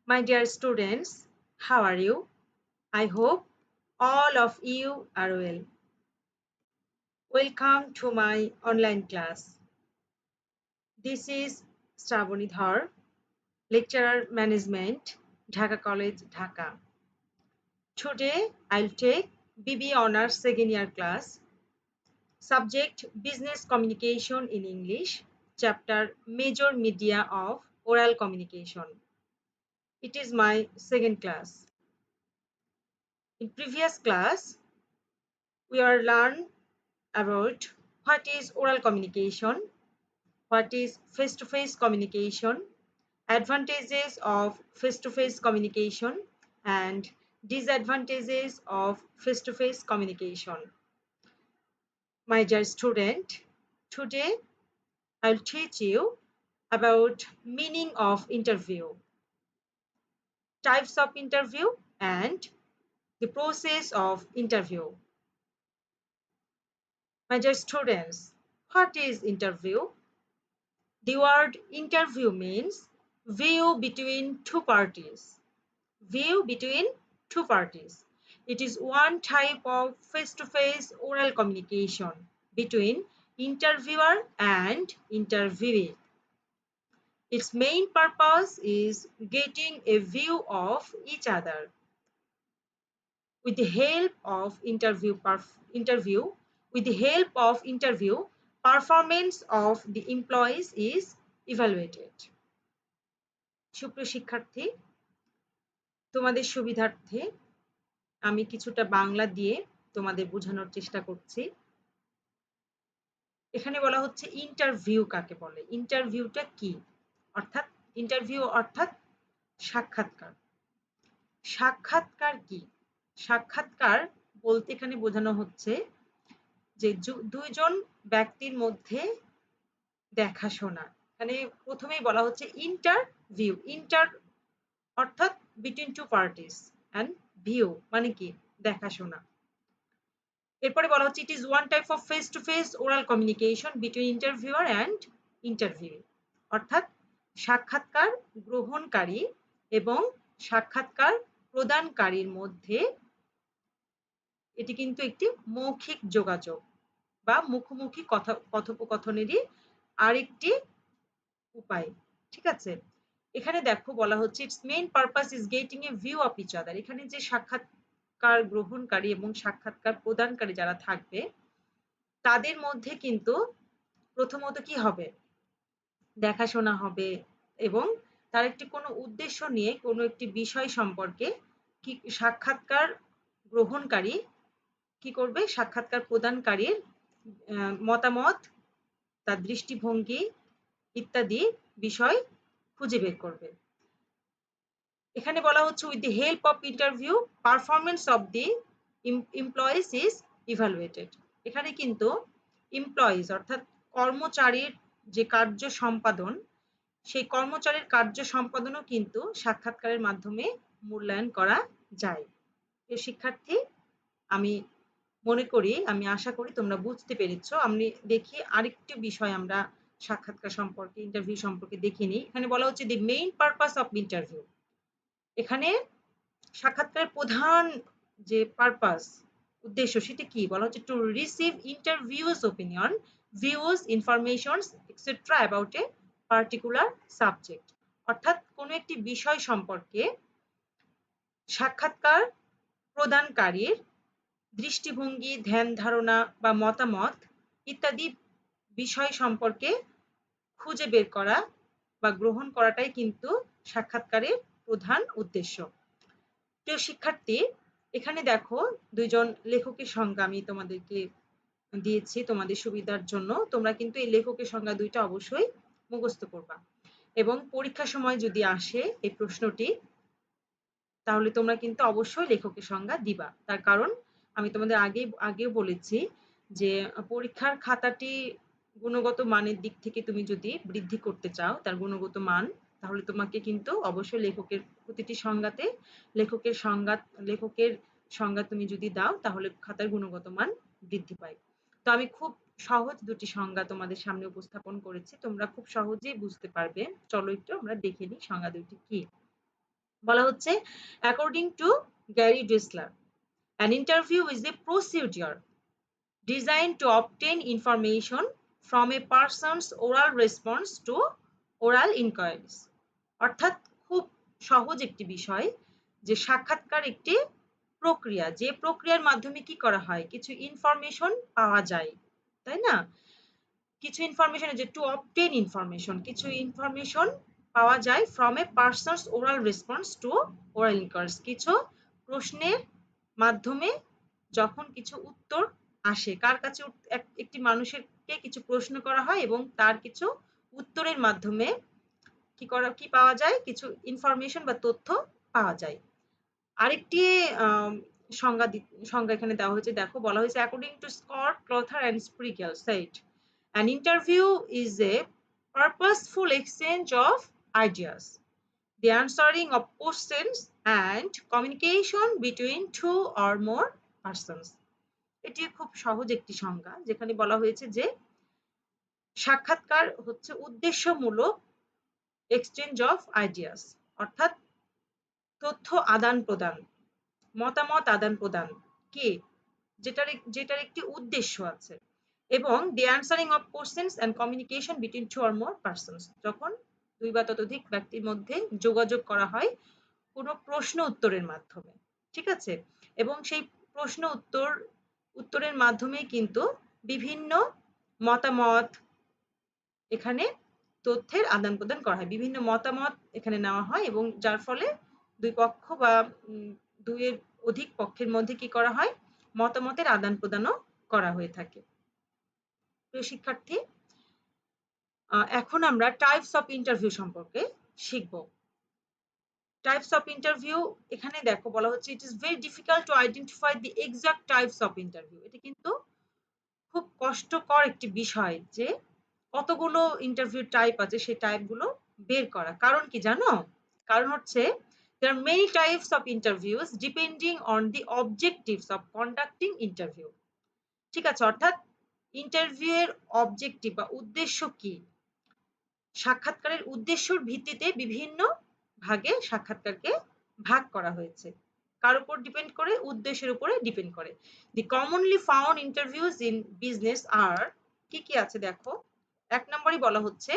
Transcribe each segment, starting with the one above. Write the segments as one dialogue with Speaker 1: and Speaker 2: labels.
Speaker 1: My dear students, how are you? I hope all of you are well. Welcome to my online class. This is Shravani Dhar, Lecturer Management, Dhaka College, Dhaka. Today I'll take BB Honors second year class, subject Business Communication in English, chapter Major Media of Oral Communication. It is my second class. In previous class, we are learned about what is oral communication, what is face-to-face communication, advantages of face-to-face communication, and disadvantages of face-to-face communication. My dear student, today I'll teach you about meaning of interview, types of interview, and the process of interview. My dear students, what is interview? The word interview means view between two parties. View between two parties. It is one type of face-to-face oral communication between interviewer and interviewee. Its main purpose is getting a view of each other. With the help of interview, performance of the employees is evaluated. সুপ্রিয় শিক্ষার্থী, তোমাদের সুবিধার্থে আমি কিছুটা বাংলা দিয়ে তোমাদের বোঝানোর চেষ্টা করছি। এখানে বলা হচ্ছে ইন্টারভিউ কাকে বলে, ইন্টারভিউটা কি, অর্থাৎ ইন্টারভিউ অর্থাৎ সাক্ষাৎকার। সাক্ষাৎকার কি? সাক্ষাৎকার বলতে এখানে বোঝানো হচ্ছে যে দুইজন ব্যক্তির মধ্যে দেখাশোনা। এখানে প্রথমেই বলা হচ্ছে ইন্টারভিউ, ইন্টার অর্থাৎ between two parties and view মানে কি দেখাশোনা। এরপরে বলা হচ্ছে it is one type of face to face oral communication between interviewer and interview, অর্থাৎ সাক্ষাৎকার গ্রহণকারী এবং সাক্ষাৎকার প্রদানকারীর মধ্যে এটি কিন্তু একটি মৌখিক যোগাযোগ বা মুখোমুখি কথোপকথনেরই আরেকটি উপায়। ঠিক আছে, এখানে দেখো বলা হচ্ছে its main purpose is getting a view of each other. এখানে যে সাক্ষাৎকার গ্রহণকারী এবং সাক্ষাৎকার প্রদানকারী যারা থাকবে তাদের মধ্যে কিন্তু প্রথমত কি হবে, দেখাশোনা হবে এবং তার একটি কোনো উদ্দেশ্য নিয়ে কোনো একটি বিষয় সম্পর্কে কি সাক্ষাৎকার গ্রহণকারী কি করবে, সাক্ষাৎকার প্রদানকারীর মতামত, তার দৃষ্টিভঙ্গি ইত্যাদি বিষয় খুঁজে বের করবে। এখানে বলা হচ্ছে with the help of interview performance of the employees is evaluated. এখানে কিন্তু এমপ্লয়িজ অর্থাৎ কর্মচারীর যে কার্য সম্পাদন, সেই কর্মচারীর কার্য সম্পাদনও কিন্তু সাক্ষাৎকারের মাধ্যমে মূল্যায়ন করা যায়। প্রিয় শিক্ষার্থী, আমি আশা করি তোমরা বুঝতে পেরেছো। আমি দেখি আরেকটি বিষয় আমরা সাক্ষাৎকার সম্পর্কে, ইন্টারভিউ সম্পর্কে দেখে নিই। এখানে বলা হচ্ছে the main purpose of interview. এখানে সাক্ষাৎকারের প্রধান যে পারপাস, উদ্দেশ্য, সেটা কি বলা হচ্ছে to receive interviews opinion, views, informations etcetera about a particular subject. অর্থাৎ কোনো একটি বিষয় সম্পর্কে সাক্ষাৎকার প্রদানকারীর দৃষ্টিভঙ্গি, ধ্যান ধারণা বা মতামত ইত্যাদি বিষয় সম্পর্কে খুঁজে বের করা বা গ্রহণ করাটাই কিন্তু সাক্ষাৎকারের প্রধান উদ্দেশ্য। প্রিয় শিক্ষার্থী, এখানে দেখো দুইজন লেখকের সংজ্ঞা আমি তোমাদেরকে দিয়েছি তোমাদের সুবিধার জন্য। তোমরা কিন্তু এই লেখকের সংজ্ঞা দুইটা অবশ্যই মুখস্থ করবা এবং পরীক্ষার সময় যদি আসে এই প্রশ্নটি, তাহলে তোমরা কিন্তু অবশ্যই লেখকের সংজ্ঞা দিবা। তার কারণ আমি তোমাদের আগেও বলেছি যে পরীক্ষার খাতাটি গুণগত মানের দিক থেকে তুমি যদি বৃদ্ধি করতে চাও তার গুণগত মান, তাহলে তোমাকে কিন্তু অবশ্যই লেখকের প্রতিটি সংজ্ঞাতে লেখকের সংজ্ঞা তুমি যদি দাও তাহলে খাতার গুণগত মান বৃদ্ধি পায়। তো আমি খুব সহজ দুটি সংজ্ঞা তোমাদের সামনে উপস্থাপন করেছি, তোমরা খুব সহজেই বুঝতে পারবে। চলো একটু আমরা দেখে নিই সংজ্ঞা দুটি কি। বলা হচ্ছে according to Gary Dessler an interview is a procedure designed to obtain information from a person's oral response to oral inquiries অর্থাৎ খুব সহজ একটি বিষয় যে সাক্ষাৎকার একটি প্রক্রিয়া যে প্রক্রিয়ার মাধ্যমে কি করা হয় কিছু ইনফরমেশন পাওয়া যায় তাই না কিছু ইনফরমেশন যে টু অবটেন ইনফরমেশন কিছু ইনফরমেশন পাওয়া যায় from a person's oral response to oral inquiries কিছু প্রশ্নের মাধ্যমে যখন কিছু উত্তর আসে কার কাছে একটি মানুষেরকে কিছু প্রশ্ন করা হয় এবং তার কিছু উত্তরের মাধ্যমে কি পাওয়া যায় কিছু ইনফরমেশন বা তথ্য পাওয়া যায় আরেকটি সংজ্ঞা এখানে দেওয়া হয়েছে দেখো বলা হয়েছে according to Scott Clothier and Spriegel set an interview is a purposeful exchange of ideas the answering of questions and communication between two or more persons এটি খুব সহজ একটি সংজ্ঞা যেখানে বলা হয়েছে যে সাক্ষাৎকার হচ্ছে উদ্দেশ্যমূলক এক্সচেঞ্জ অফ আইডিয়াস অর্থাৎ তথ্য আদান প্রদান মতামত আদান প্রদান কি যেটার একটি উদ্দেশ্য আছে এবং the answering of questions and communication between two or more persons যখন দুই বা ততোধিক ব্যক্তির মধ্যে যোগাযোগ করা হয় কোনো প্রশ্ন উত্তরের মাধ্যমে ঠিক আছে এবং সেই প্রশ্ন উত্তরের মাধ্যমে কিন্তু বিভিন্ন মতামত এখানে তথ্যের আদান প্রদান করা হয় বিভিন্ন মতামত এখানে নেওয়া হয় এবং যার ফলে দুই পক্ষ বা দুইয়ের অধিক পক্ষের মধ্যে কি করা হয় মতামতের আদান প্রদানও করা হয়ে থাকে প্রিয় শিক্ষার্থী এখন আমরা টাইপস অফ ইন্টারভিউ সম্পর্কে শিখব টাইপস অফ ইন্টারভিউ এখানে দেখো বলা হচ্ছে it is very difficult to identify the exact types of interview এটা কিন্তু খুব কষ্টকর একটি বিষয় যে কতগুলো ইন্টারভিউ টাইপ আছে সেই টাইপগুলো বের করা কারণ কি জানো কারণ হচ্ছে there are many types of interviews depending on the objectives of conducting interview ঠিক আছে অর্থাৎ ইন্টারভিউ এর অবজেক্টিভ বা উদ্দেশ্য কি সাক্ষাৎকারের উদ্দেশ্যর ভিত্তিতে বিভিন্ন ভাগে সাক্ষাৎকারকে ভাগ করা হয়েছে কার উপর ডিপেন্ড করে উদ্দেশ্যের উপরে ডিপেন্ড করে the commonly found interviews in business আর কি কি আছে দেখো এক নম্বরই বলা হচ্ছে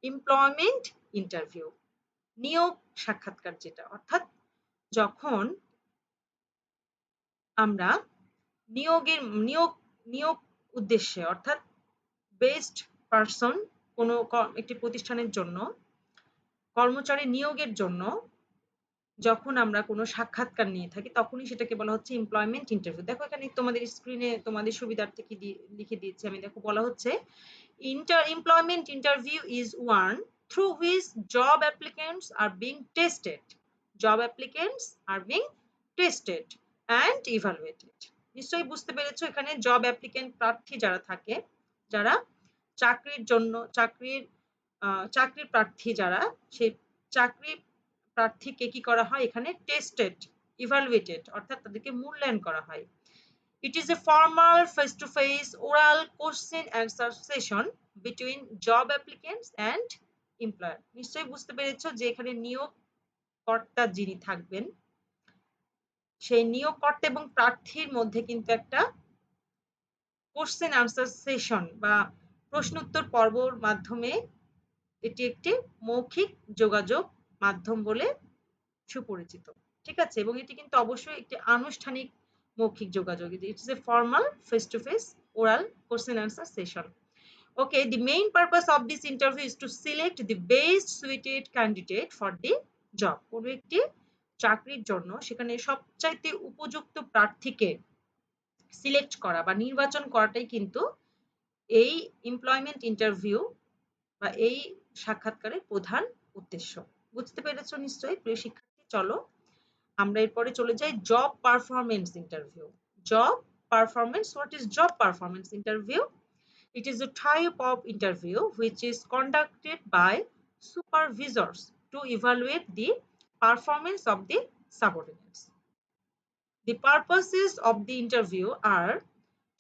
Speaker 1: এমপ্লয়মেন্ট ইন্টারভিউ নিয়োগ সাক্ষাৎকার যেটা অর্থাৎ যখন আমরা নিয়োগ উদ্দেশ্যে অর্থাৎ বেস্ট পারসন কোনো একটি প্রতিষ্ঠানের জন্য কর্মচারী নিয়োগের জন্য যখন আমরা কোনো সাক্ষাৎকার নিয়ে থাকি তখনই সেটাকে বলা হচ্ছে এমপ্লয়মেন্ট ইন্টারভিউ দেখো এখানে তোমাদের স্ক্রিনে তোমাদের সুবিধার্থে কি লিখে দিয়েছি আমি দেখো বলা হচ্ছে employment interview is one through which job applicants are being tested and evaluated নিশ্চয়ই বুঝতে পেরেছো এখানে জব অ্যাপ্লিকেন্ট প্রার্থী যারা থাকে যারা চাকরির জন্য চাকরির প্রার্থী যারা সেই চাকরি প্রার্থীকে কি করা হয় এখানে টেস্টেড ইভালুয়েটেড অর্থাৎ তাদেরকে মূল্যায়ন করা হয় It is a formal face-to-face oral question answer session between job applicants and employer নিশ্চয়ই বুঝতে পেরেছো যে এখানে নিয়োগকর্তা যিনি থাকবেন সেই নিয়োগকর্তা এবং প্রার্থীর মধ্যে কিন্তু একটা কোশ্চেন আনসার সেশন বা প্রশ্ন উত্তর পর্বর মাধ্যমে এটি একটি মৌখিক যোগাযোগ মাধ্যম বলে সুপরিচিত ঠিক আছে এবং এটি কিন্তু অবশ্যই একটি আনুষ্ঠানিক মৌখিক যোগাযোগ it's a formal face to face oral question answer session okay the main purpose of this interview is to select the best suited candidate for the job কোনো একটি চাকরির জন্য সেখানে সবচাইতে উপযুক্ত প্রার্থীকে সিলেক্ট করা বা নির্বাচন করাটাই কিন্তু এই এমপ্লয়মেন্ট ইন্টারভিউ বা এই সাক্ষাৎকারের প্রধান উদ্দেশ্য বুঝতে পেরেছো নিশ্চয়ই প্রিয় শিক্ষার্থী চলো আমরা এরপরে চলে যাই job performance interview job performance what is job performance interview it is a type of interview which is conducted by supervisors to evaluate the performance of the subordinates the purposes of the interview are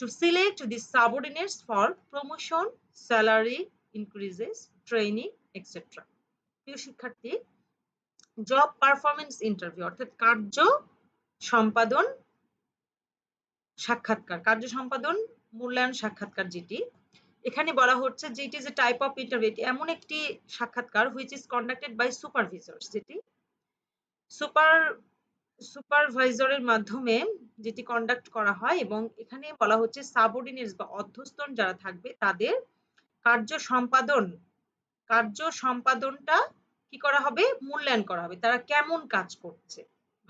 Speaker 1: to select the subordinates for promotion salary increases training etc প্রিয় শিক্ষার্থী job performance interview অর্থাৎ কার্য সম্পাদন সাক্ষাৎকার, কার্য সম্পাদন মূল্যায়ন সাক্ষাৎকার যেটি, এখানে বলা হচ্ছে যে it is a type of interview, এমন একটি সাক্ষাৎকার which is conducted by supervisors, যেটি সুপারভাইজরের মাধ্যমে যেটি কন্ডাক্ট করা হয়, এবং এখানে বলা হচ্ছে সাবঅর্ডিনেটস বা অধস্তন যারা থাকবে তাদের কার্য সম্পাদনটা কি করা হবে, মূল্যায়ন করা হবে, তারা কেমন কাজ করছে,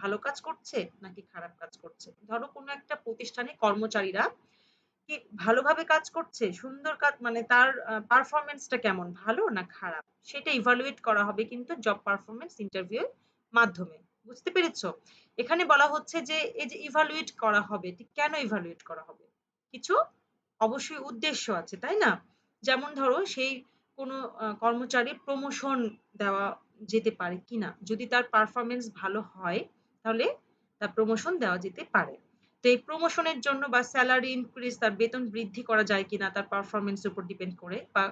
Speaker 1: ভালো কাজ করছে নাকি খারাপ কাজ করছে। ধরো কোনো একটা প্রতিষ্ঠানে কর্মচারীরা কি ভালোভাবে কাজ করছে, সুন্দর কাজ, মানে তার পারফরমেন্সটা কেমন, ভালো না খারাপ, সেটা ইভালুয়েট করা হবে কিন্তু জব পারফরমেন্স ইন্টারভিউ এর মাধ্যমে। বুঝতে পেরেছো? এখানে বলা হচ্ছে যে এই যে ইভালুয়েট করা হবে, ঠিক কেন ইভালুয়েট করা হবে, কিছু অবশ্যই উদ্দেশ্য আছে, তাই না? যেমন ধরো সেই কোনো কর্মচারী প্রমোশন দেওয়া যেতে পারে কিনা, যদি তার পারফরমেন্স ভালো হয় তাহলে তার প্রমোশন দেওয়া যেতে পারে। তো এই প্রমোশনের জন্য বা স্যালারি ইনক্রিজ, তার বেতন বৃদ্ধি করা যায় কিনা তার পারফরমেন্স উপর ডিপেন্ড করে, বা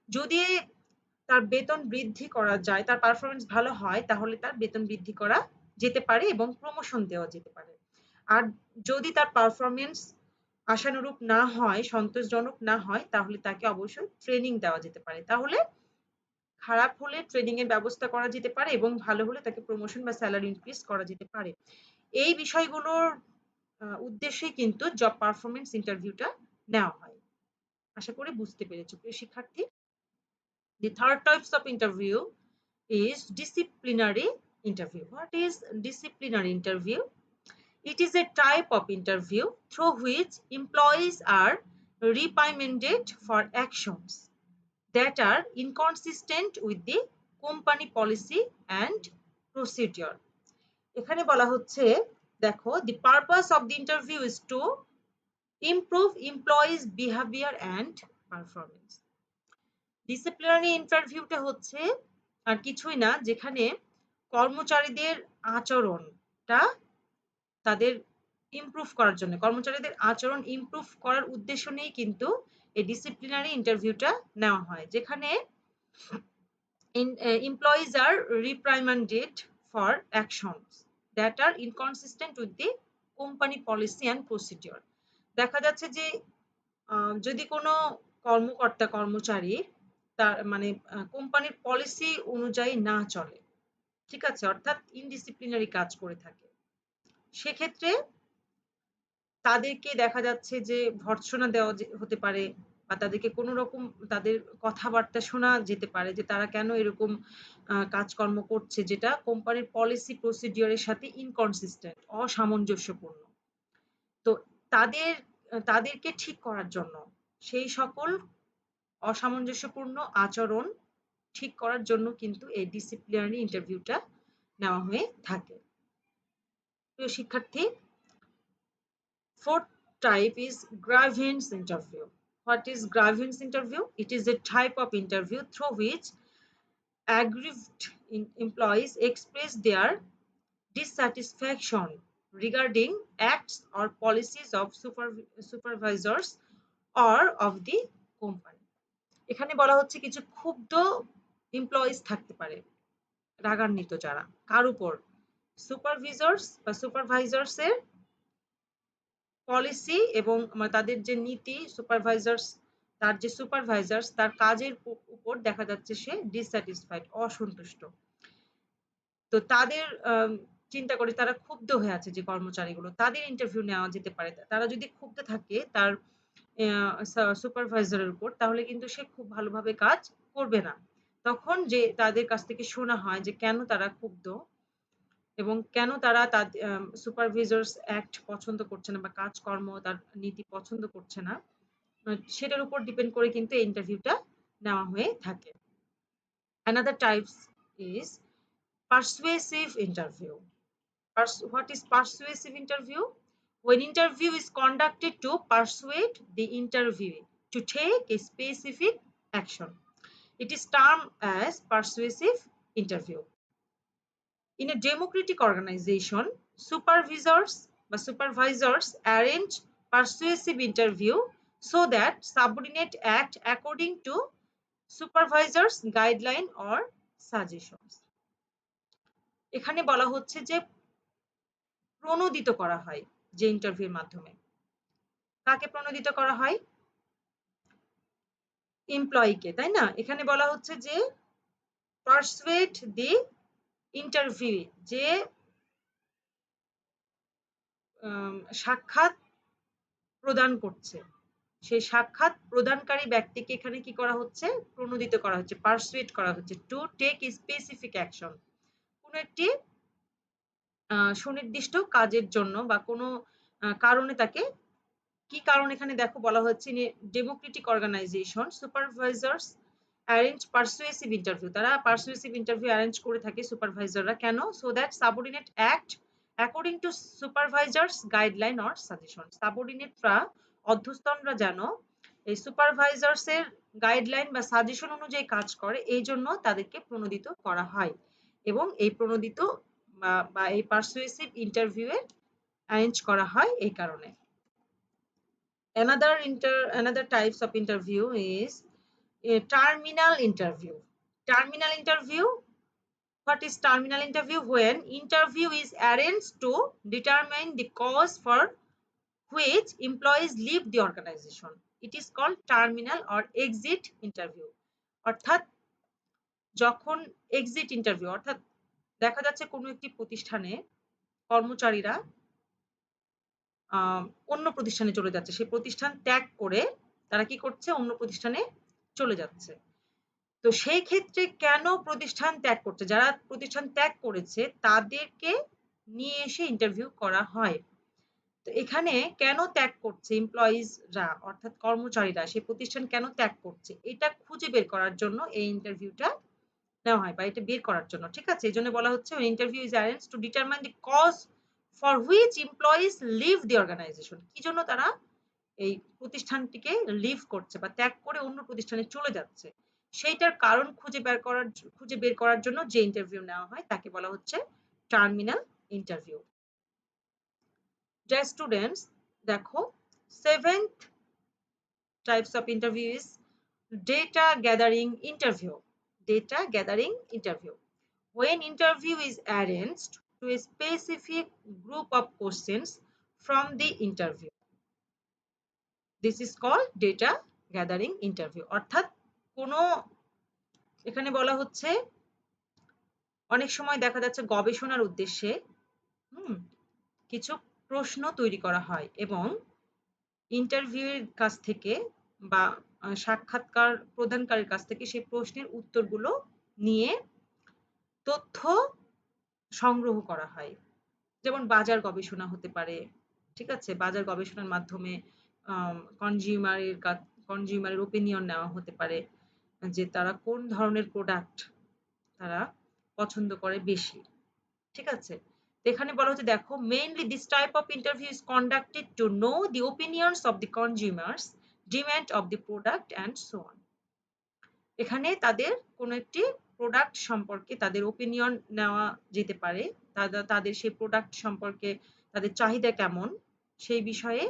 Speaker 1: যদি তার বেতন বৃদ্ধি করা যায়, তার পারফরমেন্স ভালো হয়, তাহলে তার বেতন বৃদ্ধি করা যেতে পারে এবং প্রমোশন দেওয়া যেতে পারে। আর যদি তার পারফরমেন্স আশানুরূপ না হয়, সন্তোষজনক না হয়, তাহলে তাকে অবশ্যই ট্রেনিং দেওয়া যেতে পারে। তাহলে খারাপ হলে ট্রেনিং এর ব্যবস্থা করা যেতে পারে এবং ভালো হলে তাকে প্রমোশন বা স্যালারি ইনক্রিজ করা যেতে পারে। এই বিষয়গুলোর উদ্দেশ্যেই কিন্তু জব পারফরমেন্স ইন্টারভিউটা নেওয়া হয়। আশা করি বুঝতে পেরেছো প্রিয় শিক্ষার্থী। The third types of interview is disciplinary interview. What is disciplinary interview? It is a type of interview through which employees are reprimanded for actions that are inconsistent with the company policy and procedure. এখানে বলা হচ্ছে, দেখো, the purpose of the interview is to improve employees behavior and performance. Disciplinary ইন্টারভিউটা হচ্ছে আর কিছুই না, যেখানে কর্মচারীদের আচরণটা তাদের ইমপ্রুভ করার জন্য, কর্মচারীদের আচরণ ইমপ্রুভ করার উদ্দেশ্য নিয়ে কিন্তু এই ডিসিপ্লিনারি ইন্টারভিউটা নেওয়া হয়, যেখানে employees are reprimanded for actions that are inconsistent with the company policy and procedure. দেখা যাচ্ছে যে যদি কোনো কর্মকর্তা কর্মচারী তার মানে কোম্পানির পলিসি অনুযায়ী না চলে, ঠিক আছে, অর্থাৎ ইনডিসিপ্লিনারি কাজ করে থাকে, সেক্ষেত্রে তাদেরকে দেখা যাচ্ছে যে ভর্ৎসনা দেওয়া হতে পারে, বা তাদেরকে কোনো রকম তাদের কথাবার্তা শোনা যেতে পারে যে তারা কেন এরকম কাজকর্ম করছে, যেটা কোম্পানির পলিসি প্রসিডিওরের সাথে ইনকনসিস্টেন্ট, অসামঞ্জস্যপূর্ণ। তো তাদেরকে ঠিক করার জন্য, সেই সকল অসামঞ্জস্যপূর্ণ আচরণ ঠিক করার জন্য কিন্তু এই ডিসিপ্লিনারি ইন্টারভিউটা নেওয়া হয়ে থাকে। প্রিয় শিক্ষার্থী, fourth type is grievance interview. What is grievance interview? It is a type of interview through which aggrieved employees express their dissatisfaction regarding acts or policies of supervisors or of the company. এখানে বলা হচ্ছে কিছু ক্ষুব্ধ employees থাকতে পারে, রাগান্বিত যারা, কার উপর, সুপারভিজর্স বা সুপারভাইজার্স এর পলিসি এবং তাদের যে নীতি, সুপারভাইজার্স, তার যে সুপারভাইজার্স তার কাজের উপর দেখা যাচ্ছে সে ডিসস্যাটিসফাইড, অসন্তুষ্ট। তো তাদের চিন্তা করে তারা ক্ষুব্ধ হয়ে আছে যে কর্মচারীগুলো, তাদের ইন্টারভিউ নেওয়া যেতে পারে। তারা যদি ক্ষুব্ধ থাকে তার সুপারভাইজারের উপর, তাহলে কিন্তু সে খুব ভালোভাবে কাজ করবে না। তখন যে তাদের কাছ থেকে শোনা হয় যে কেন তারা ক্ষুব্ধ এবং কেন তারা সুপারভাইজার্স অ্যাক্ট পছন্দ করছে না বা কাজকর্ম তার নীতি পছন্দ করছে না, সেটার উপর ডিপেন্ড করে কিন্তু এই ইন্টারভিউটা নেওয়া হয়ে থাকে। Another types is persuasive interview. What is persuasive interview? When interview is conducted to persuade the interviewee to take a specific action, it is termed as persuasive interview. In a democratic organization, supervisors arrange persuasive interview so that subordinate act according to supervisors guideline or suggestions. এখানে বলা হচ্ছে যে প্রণোদিত করা হয় যে ইন্টারভিউর মাধ্যমে। কাকে প্রণোদিত করা হয়? এমপ্লয়িকে, তাই না? এখানে বলা হচ্ছে যে পারসুয়েট দি ইন্টারভিউ, যে সাক্ষাৎ প্রদান করছে, সেই সাক্ষাৎ প্রদানকারী ব্যক্তিকে এখানে কি করা হচ্ছে? প্রণোদিত করা হচ্ছে, পারসুয়েট করা হচ্ছে টু টেক স্পেসিফিক অ্যাকশন, কোন একটি সুনির্দিষ্ট কাজের জন্য বা কোনো কারণে তাকে, কি কারণ এখানে দেখো বলা হচ্ছে democratic organisation supervisors arrange persuasive interview, তারা পারসুয়েসিভ ইন্টারভিউ অ্যারেঞ্জ করে থাকে সুপারভাইজাররা, কেন? So that subordinate act according to supervisors guideline or suggestion, সাবঅর্ডিনেটরা অধ্যস্তনরা যেন এই সুপারভাইজার্স এর গাইডলাইন বা সাজেশন অনুযায়ী কাজ করে, এই জন্য তাদেরকে প্রণোদিত করা হয় এবং এই প্রণোদিত বা এই পারসুয়েসিভ ইন্টারভিউ এর অ্যারেঞ্জ করা হয় এই কারণে। Another types of interview is a terminal interview. Terminal interview. What is terminal interview? When interview is arranged to determine the cause for which employees leave the organization. It is called terminal or exit interview. অর্থাৎ যখন exit interview, অর্থাৎ দেখা যাচ্ছে কোনো একটি প্রতিষ্ঠানে কর্মচারীরা অন্য প্রতিষ্ঠানে চলে যাচ্ছে, সেই প্রতিষ্ঠান ত্যাগ করে তারা কি করছে? অন্য প্রতিষ্ঠানে চলে যাচ্ছে। তো সেই ক্ষেত্রে কেন প্রতিষ্ঠান ত্যাগ করছে, যারা প্রতিষ্ঠান ত্যাগ করেছে তাদেরকে নিয়ে এসে ইন্টারভিউ করা হয়। তো এখানে কেন ত্যাগ করছে এমপ্লয়িজরা, অর্থাৎ কর্মচারীরা সেই প্রতিষ্ঠান কেন ত্যাগ করছে, এটা খুঁজে বের করার জন্য এই ইন্টারভিউটা নেওয়া হয় বা এটা বের করার জন্য, ঠিক আছে? এই জন্য বলা হচ্ছে interview is arrange to determine the cause for which employees leave the organisation, কি জন্য তারা এই প্রতিষ্ঠানটিকে লিভ করছে বা ত্যাগ করে অন্য প্রতিষ্ঠানে চলে যাচ্ছে, সেইটার কারণ খুঁজে বের করার জন্য যে ইন্টারভিউ নেওয়া হয় তাকে বলা হচ্ছে টার্মিনাল ইন্টারভিউ। ডিয়ার স্টুডেন্টস, দেখো 7th types of interview is data gathering interview. Data gathering interview, when interview is arranged to a specific group of questions from the interview. This is called data gathering interview. অর্থাৎ কোনো, এখানে বলা হচ্ছে অনেক সময় দেখা যাচ্ছে গবেষণার উদ্দেশ্যে কিছু প্রশ্ন তৈরি করা হয় এবং ইন্টারভিউয়ের কাছ থেকে বা সাক্ষাৎকার প্রদানকারীর কাছ থেকে সেই প্রশ্নের উত্তরগুলো নিয়ে তথ্য সংগ্রহ করা হয়। যেমন বাজার গবেষণা হতে পারে, ঠিক আছে? বাজার গবেষণার মাধ্যমে কনজিউমারের ওপিনিয়ন নেওয়া হতে পারে যে তারা কোন ধরনের প্রোডাক্ট তারা পছন্দ করে বেশি, ঠিক আছে? এখানে বলা হচ্ছে দেখো mainly this type of interview is conducted to know the opinions of the consumers, demand of the product and so on. এখানে তাদের কোনো একটি প্রোডাক্ট সম্পর্কে তাদের ওপিনিয়ন নেওয়া যেতে পারে, তাদের সেই প্রোডাক্ট সম্পর্কে তাদের চাহিদা কেমন সেই বিষয়ে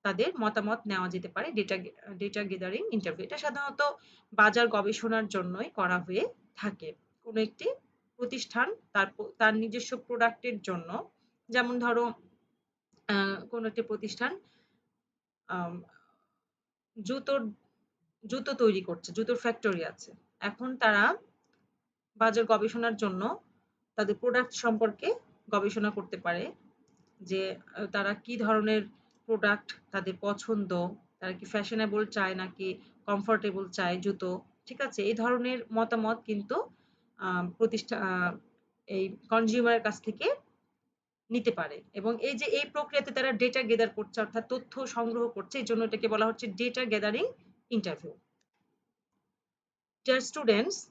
Speaker 1: তাদের মতামত নেওয়া যেতে পারে ডেটা গ্যাদারিং ইন্টারভিউ। এটা সাধারণত বাজার গবেষণার জন্যই করা হয়ে থাকে। কোনো একটি প্রতিষ্ঠান তার নিজস্ব প্রোডাক্টের জন্য, যেমন ধরো কোনো একটি প্রতিষ্ঠান জুতো তৈরি করছে, জুতোর ফ্যাক্টরি আছে, এখন তারা বাজার গবেষণার জন্য তাদের প্রোডাক্ট সম্পর্কে গবেষণা করতে পারে যে তারা কি ধরনের প্রোডাক্ট তাদের পছন্দ, তারা কি ফ্যাশনেবল চায় নাকি কমফোর্টেবল চায় জুতো, ঠিক আছে? এই ধরনের মতামত কিন্তু এই কনজিউমারের কাছ থেকে নিতে পারে এবং এই যে এই প্রক্রিয়াতে তারা ডেটা গেদার করছে, অর্থাৎ তথ্য সংগ্রহ করছে, এই জন্য এটাকে বলা হচ্ছে data gathering interview. Dear students,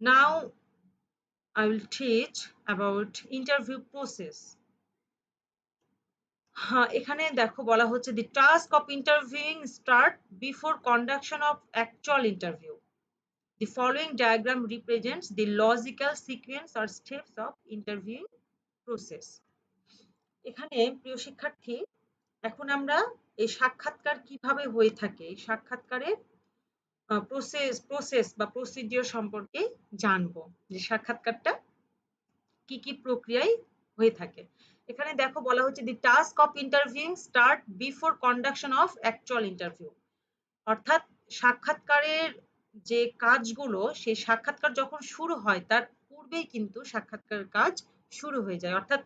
Speaker 1: now I will teach about interview process. হ্যাঁ, এখানে দেখো বলা হচ্ছে the task of interviewing start before conduction of actual interview. The following diagram represents the logical sequence or steps of interviewing process. এখানে প্রিয় শিক্ষার্থী, এখন আমরা এই সাক্ষাৎকার কিভাবে হয়ে থাকে, সাক্ষাৎকারের প্রসেস বা প্রসিডিওর সম্পর্কে জানবো, যে সাক্ষাৎকারটা কি কি প্রক্রিয়ায় হয়ে থাকে। এখানে দেখো বলা হচ্ছে দি task of interviewing start before conduction of actual interview. অর্থাৎ সাক্ষাৎকারের যে কাজগুলো, সেই সাক্ষাৎকার যখন শুরু হয় তার পূর্বেই কিন্তু সাক্ষাৎকার কাজ শুরু হয়ে যায়। অর্থাৎ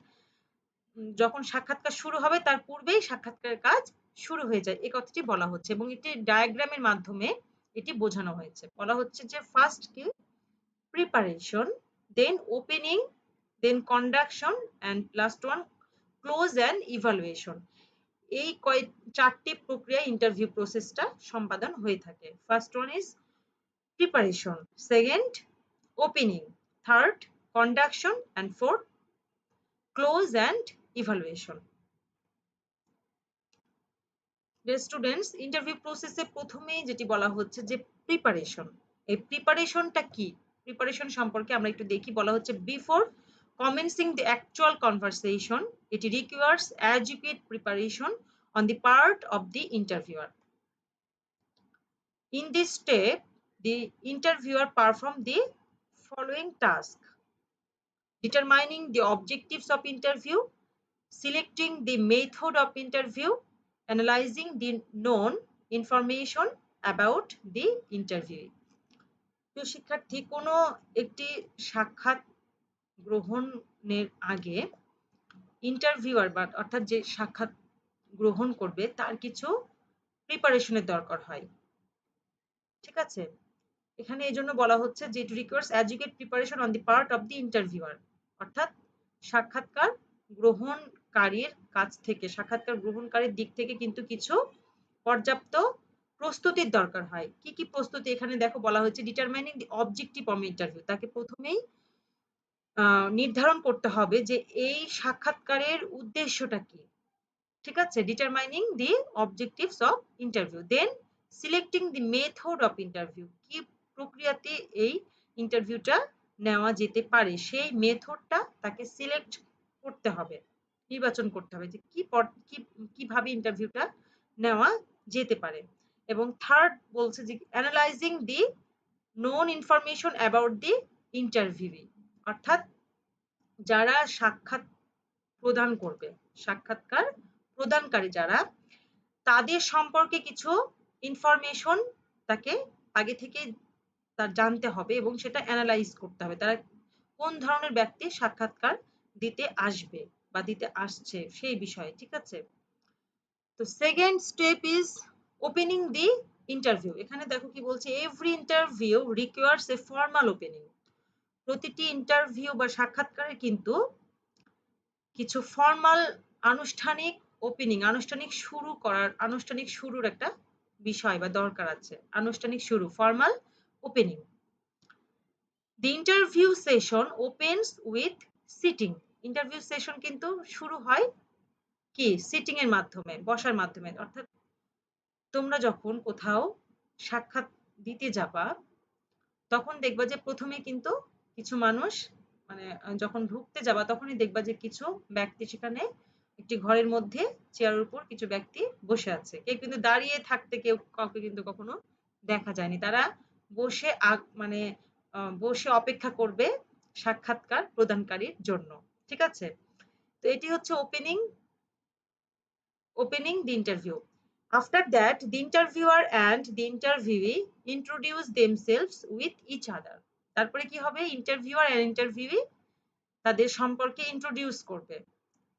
Speaker 1: যখন সাক্ষাৎকার শুরু হবে তার পূর্বেই সাক্ষাৎকারের কাজ শুরু হয়ে যায়, এই কথাটি বলা হচ্ছে এবং এটি ডায়াগ্রামের মাধ্যমে এটি বোঝানো হয়েছে। বলা হচ্ছে যে ফার্স্ট কি preparation, then opening, then conduction and last one close and evaluation. এই চারটি প্রক্রিয়ায় ইন্টারভিউ প্রসেসটা সম্পাদন হয়ে থাকে। First one is preparation, second opening, third conduction and fourth close and evaluation. Students, interview প্রসেসে প্রথমেই যেটি বলা হচ্ছে যে প্রিপারেশন। এই প্রিপারেশনটা কি, প্রিপারেশন সম্পর্কে আমরা একটু দেখি। বলা হচ্ছে before commencing the actual conversation, it requires adequate preparation on the part of the interviewer. In this step, the interviewer performs the following task: determining the objectives of interview, selecting the method of interview, analyzing the known information about the interview. প্রিয় শিক্ষার্থী, কোনো একটি সাক্ষাৎ গ্রহণের আগে interviewer বা অর্থাৎ যে সাক্ষাৎ গ্রহণ করবে তার কিছু প্রিপারেশনের দরকার হয়। ঠিক আছে, এখানে এই জন্য বলা হচ্ছে যে it requires educate preparation on the part of the interviewer. অর্থাৎ সাক্ষাৎকার গ্রহণকারীর কাছ থেকে, সাক্ষাৎকার গ্রহণকারীর দিক থেকে কিন্তু কিছু পর্যাপ্ত প্রস্তুতির দরকার হয়। কি কি প্রস্তুতি এখানে দেখো বলা হচ্ছে determining the objective of interview. তাকে প্রথমেই নির্ধারণ করতে হবে যে এই সাক্ষাৎকারের উদ্দেশ্যটা কি। ঠিক আছে, determining the objectives of interview, then selecting the method of interview. কি প্রক্রিয়াতে এই ইন্টারভিউটা নেওয়া যেতে পারে সেই মেথডটা তাকে সিলেক্ট করতে হবে, নির্বাচন করতে হবে যে কিভাবে ইন্টারভিউটা নেওয়া যেতে পারে। এবং থার্ড বলছে যে analysing the known information about the interviewee. অর্থাৎ যারা সাক্ষাৎ প্রদান করবে, সাক্ষাৎকার প্রদানকারী যারা, তাদের সম্পর্কে কিছু ইনফরমেশন তাকে আগে থেকে তার জানতে হবে এবং সেটা অ্যানালাইজ করতে হবে। তারা কোন ধরনের ব্যক্তি সাক্ষাৎকার দিতে আসবে বা দিতে আসছে সেই বিষয়ে। ঠিক আছে, তো second step is opening the interview. এখানে দেখো কি বলছে, every interview requires a formal opening. প্রতিটি ইন্টারভিউ বা সাক্ষাৎকারে কিন্তু কিছু ফর্মাল আনুষ্ঠানিক ওপেনিং, আনুষ্ঠানিক শুরুর একটা বিষয় বা দরকার আছে। আনুষ্ঠানিক শুরু, formal opening. The interview session opens with sitting. Interview session কিন্তু শুরু হয় কি সিটিং এর মাধ্যমে, বসার মাধ্যমে। অর্থাৎ তোমরা যখন কোথাও সাক্ষাৎ দিতে যাবা তখন দেখবা যে প্রথমে কিন্তু কিছু মানুষ, মানে যখন ঢুকতে যাবা তখনই দেখবা যে কিছু ব্যক্তি সেখানে একটি ঘরের মধ্যে চেয়ারের উপর কিছু ব্যক্তি বসে আছে। কেউ কিন্তু দাঁড়িয়ে থাকতে কাউকে কিন্তু কখনো দেখা যায়নি। তারা বসে মানে বসে অপেক্ষা করবে সাক্ষাৎকার প্রদানকারীর জন্য। ঠিক আছে, তো এটি হচ্ছে opening the interview. After that, the interviewer and the interviewee introduce themselves with each other. তারপরে কি হবে, ইন্টারভিউয়ার আর ইন্টারভিউই তাদের সম্পর্কে ইন্ট্রোডিউস করবে।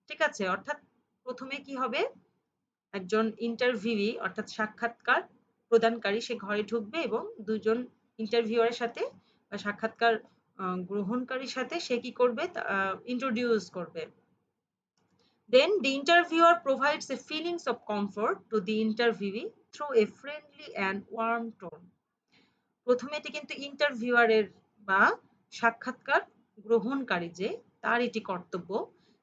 Speaker 1: ঠিক আছে, অর্থাৎ প্রথমে কি হবে, একজন ইন্টারভিউই অর্থাৎ সাক্ষাৎকার প্রদানকারী সে ঘরে ঢুকবে এবং দুজন ইন্টারভিউয়ারের সাথে বা সাক্ষাৎকার গ্রহণকারীর সাথে সে কি করবে, ইন্ট্রোডিউস করবে। Then the interviewer provides a feelings of comfort to the interviewee through a friendly and warm tone. প্রথমে এটি কিন্তু ইন্টারভিউয়ারের বা সাক্ষাৎকার গ্রহণকারী যে, তার এটি কর্তব্য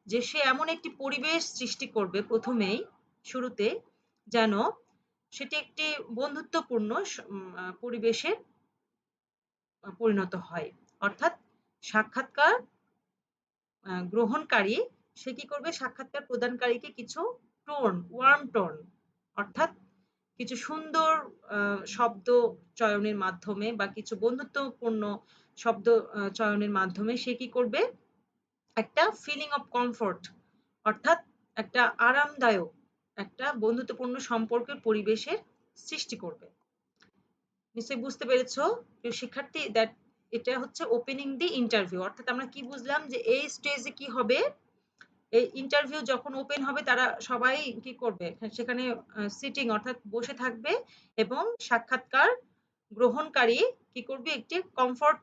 Speaker 1: যে সে এমন একটি পরিবেশ সৃষ্টি করবে প্রথমেই শুরুতে, যেন সেটি একটি বন্ধুত্বপূর্ণ পরিবেশে পরিণত হয়। অর্থাৎ সাক্ষাৎকার গ্রহণকারী সে কি করবে, সাক্ষাৎকার প্রদানকারীকে কিছু টোন, ওয়ার্ম টোন অর্থাৎ কিছু সুন্দর শব্দ চয়নের মাধ্যমে বা কিছু বন্ধুত্বপূর্ণ শব্দ চয়নের মাধ্যমে সে কি করবে? একটা ফিলিং অফ কমফোর্ট অর্থাৎ একটা আরামদায়ক একটা বন্ধুত্বপূর্ণ সম্পর্কের পরিবেশের সৃষ্টি করবে। নিশ্চয়ই বুঝতে পেরেছো প্রিয় শিক্ষার্থী দ্যাট এটা হচ্ছে ওপেনিং দি ইন্টারভিউ। অর্থাৎ আমরা কি বুঝলাম যে এই স্টেজে কি হবে? এই ইন্টারভিউ যখন ওপেন হবে তারা সবাই কি করবে? সেখানে সিটিং অর্থাৎ বসে থাকবে এবং সাক্ষাৎকার গ্রহণকারী কি করবে? একটি কমফোর্ট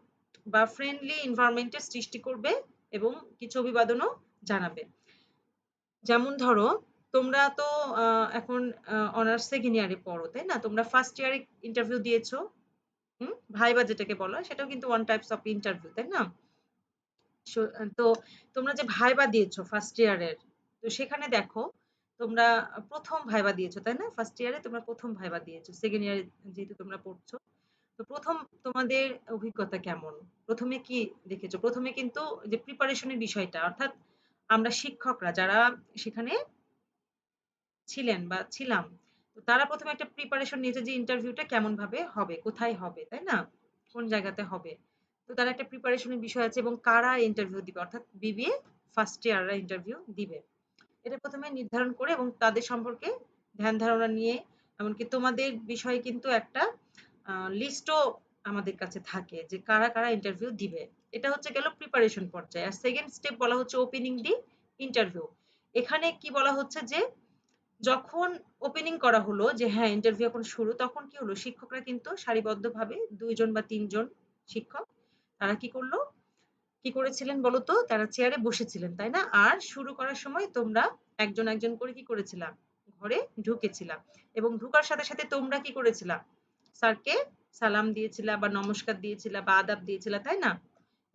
Speaker 1: বা ফ্রেন্ডলি এনভায়রনমেন্টের সৃষ্টি করবে এবং কিছু অভিবাদনও জানাবে। যেমন ধরো তোমরা তো এখন অনার্স সেকেন্ড ইয়ারে পড়ো, তাই না? তোমরা ফার্স্ট ইয়ারে ইন্টারভিউ দিয়েছো। ভাইবা যেটাকে বলা হয় সেটাও কিন্তু ওয়ান টাইপস অফ ইন্টারভিউ, তাই না? তো তোমরা যে ভাইবা দিয়েছো ফার্স্ট ইয়ারের, তো সেখানে দেখো তোমরা প্রথম ভাইবা দিয়েছো, তাই না? ফার্স্ট ইয়ারে তোমরা প্রথম ভাইবা দিয়েছো, সেকেন্ড ইয়ারে যেহেতু তোমরা পড়ছো। তো প্রথম তোমাদের অভিজ্ঞতা কেমন? প্রথমে কি দেখেছো? প্রথমে কিন্তু যে প্রিপারেশনের বিষয়টা অর্থাৎ আমরা শিক্ষকরা যারা সেখানে ছিলেন বা ছিলাম, তো তারা প্রথমে একটা প্রিপারেশন নিয়েছে যে ইন্টারভিউটা কেমন ভাবে হবে, কোথায় হবে, তাই না? কোন জায়গাতে হবে। তো তারা একটা প্রিপারেশনের বিষয় আছে এবং কারা ইন্টারভিউ দিবে অর্থাৎ বিবিএ ফার্স্ট ইয়াররা ইন্টারভিউ দিবে। এটা প্রথমে নির্ধারণ করে এবং তাদের সম্পর্কে ধ্যান ধারণা নিয়ে এমনকি তোমাদের বিষয়ে কিন্তু একটা লিস্টও আমাদের কাছে থাকে যে কারা কারা ইন্টারভিউ দিবে। এটা হচ্ছে গেল প্রিপারেশন পর্যায়ে। আর সেকেন্ড স্টেপ বলা হচ্ছে ওপেনিং দি ইন্টারভিউ। এখানে কি বলা হচ্ছে যে যখন ওপেনিং করা হলো যে হ্যাঁ ইন্টারভিউ এখন শুরু, তখন কি হলো? শিক্ষকরা কিন্তু সারিবদ্ধভাবে ২ জন বা ৩ জন শিক্ষক তারা কি করলো? কি করেছিলেন বলতো? তারা চেয়ারে বসেছিলেন, তাই না? আর শুরু করার সময় তোমরা একজন একজন করে কি করেছিলা? ঘরে ঢুকেছিলা এবং ঢুকার সাথে সাথে তোমরা কি করেছিলা? স্যারকে সালাম দিয়েছিলা বা নমস্কার দিয়েছিলা বা আদাব দিয়েছিলা, তাই না?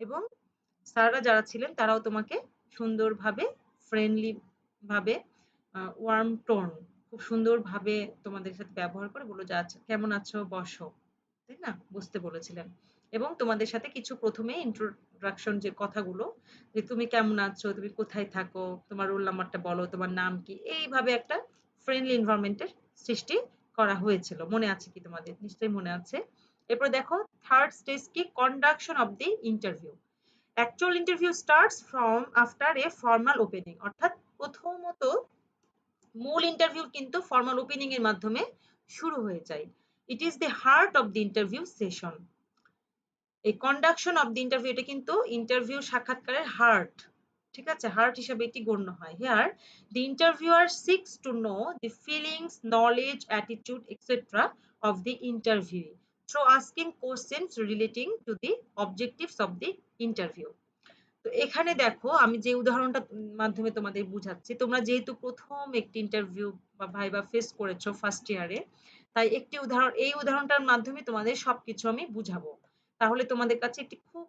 Speaker 1: এবং স্যাররা যারা ছিলেন তারাও তোমাকে সুন্দরভাবে ফ্রেন্ডলি ভাবে ওয়ার্ম টোন খুব সুন্দরভাবে তোমাদের সাথে ব্যবহার করে বলল যে আচ্ছা কেমন আছো? বসো। তাই না? বসতে বলেছিলেন। এবং তোমাদের সাথে কিছু প্রথমে ইন্ট্রোডাকশন যে কথাগুলো যে তুমি কেমন আছো? তুমি কোথায় থাকো? তোমার রোল নাম্বারটা বলো, তোমার নাম কি? এইভাবে একটা ফ্রেন্ডলি এনভায়রনমেন্ট এর সৃষ্টি করা হয়েছিল। মনে আছে কি তোমাদের? নিশ্চয়ই মনে আছে। এরপর দেখো থার্ড স্টেজ কি? Conduction of the interview. Actual interview starts from after a formal opening. অর্থাৎ প্রথমত মূল ইন্টারভিউ কিন্তু ফর্মাল ওপেনিং এর মাধ্যমে শুরু হয়ে যায়। It is the heart of the interview session. এই কন্ডাকশন অফ দ্য ইন্টারভিউ এটা কিন্তু ইন্টারভিউ সাক্ষাৎকারের হার্ট। ঠিক আছে? হার্ট হিসেবে এটি গণ্য হয়। Here the interviewer seeks to know the feelings, knowledge, attitude, etc. of the interviewee through asking questions relating to the objectives of the interview. তো এখানে দেখো আমি যে উদাহরণটা মাধ্যমে তোমাদের বুঝাচ্ছি, তোমরা যেহেতু প্রথম একটি ইন্টারভিউ বা ভাইবা ফেস করেছো ফার্স্ট ইয়ারে, তাই একটি উদাহরণ এই উদাহরণটার মাধ্যমে তোমাদের সবকিছু আমি বুঝাবো। তাহলে তোমাদের কাছে একটি খুব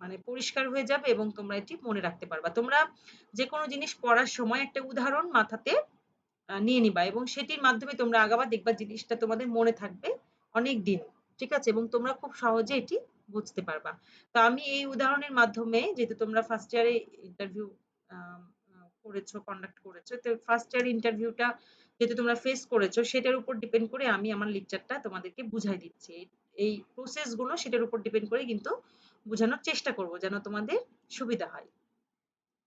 Speaker 1: মানে পরিষ্কার হয়ে যাবে এবং তোমরা এটি মনে রাখতে পারবা। তোমরা যেকোনো জিনিস পড়ার সময় একটা উদাহরণ মাথাতে নিয়ে নিবা এবং সেটির মাধ্যমে তোমরা আগাবা, দেখবা জিনিসটা তোমাদের মনে থাকবে অনেক দিন। ঠিক আছে? এবং তোমরা খুব সহজে এটি বুঝতে পারবা। তো আমি এই উদাহরণের মাধ্যমে যেহেতু তোমরা ফার্স্ট ইয়ারে ইন্টারভিউ করেছো, কন্ডাক্ট করেছো, তো ফার্স্ট ইয়ার ইন্টারভিউটা যেহেতু তোমরা ফেস করেছো সেটার উপর ডিপেন্ড করে আমি আমার লেকচারটা তোমাদেরকে বুঝাই দিচ্ছি। এই প্রসেস গুলো সেটার উপর ডিপেন্ড করে কিন্তু বোঝানোর চেষ্টা করব যেন তোমাদের সুবিধা হয়।